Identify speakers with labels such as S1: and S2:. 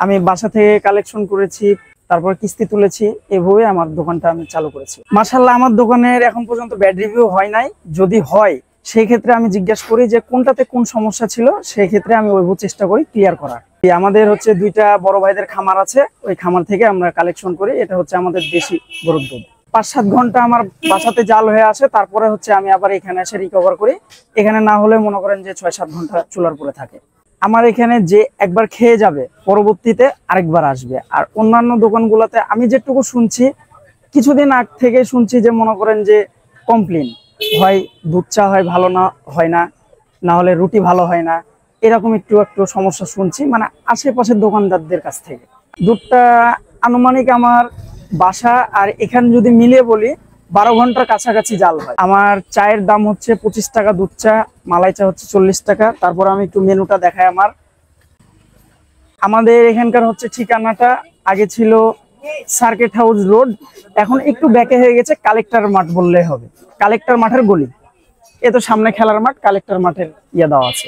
S1: আমি বাসা থেকে কালেকশন করেছি, তারপর কিস্তি তুলেছি, এভাবে আমার দোকানটা আমি চালু করেছি। মাশাআল্লাহ, আমার দোকানের এখন পর্যন্ত ব্যাড রিভিউ হয় নাই। যদি হয় সেই ক্ষেত্রে আমি জিজ্ঞাসা করি যে কোনটাতে কোন সমস্যা ছিল, সেই ক্ষেত্রে আমি ওইভাবে চেষ্টা করি ক্লিয়ার করার। আমাদের হচ্ছে দুইটা বড় ভাইদের খামার আছে, ওই খামার থেকে আমরা কালেকশন করি। এটা হচ্ছে আমাদের দেশি গরুর দুধ। 5-7 ঘন্টা আমার বাসাতে জাল হয়ে আসে, তারপরে হচ্ছে আমি আবার এখানে এসে রিকভার করি। এখানে না হলে মনে করেন যে 6-7 ঘন্টা চুলার পরে থাকে। আমার এখানে যে একবার খেয়ে যাবে পরবর্তীতে আরেকবার আসবে। আর অন্যান্য দোকানগুলোতে আমি যেটুকু শুনছি, কিছুদিন আগ থেকে শুনছি যে মনে করেন যে কমপ্লেন হয়, দুধ চা হয় ভালো না হয় না, না হলে রুটি ভালো হয় না, এরকম একটু একটু সমস্যা শুনছি, মানে আশেপাশের দোকানদারদের কাছ থেকে। দুধটা আনুমানিক আমার বাসা আর এখানে যদি মিলিয়ে বলি 12 ঘন্টার কাছাকাছি জাল হয়। আমার চায়ের দাম হচ্ছে 25 টাকা, দুধ চা, মালাই চা হচ্ছে 40 টাকা। তারপর আমি একটু মেনুটা দেখাই। আমাদের এখানকার হচ্ছে ঠিকানাটা আগে ছিল সার্কিট হাউস রোড, এখন একটু ব্যাকে হয়ে গেছে, কালেক্টর মাঠ বললেই হবে। কালেক্টর মাঠের গলি, এ তো সামনে খেলার মাঠ, কালেক্টর মাঠের দেওয়া আছে।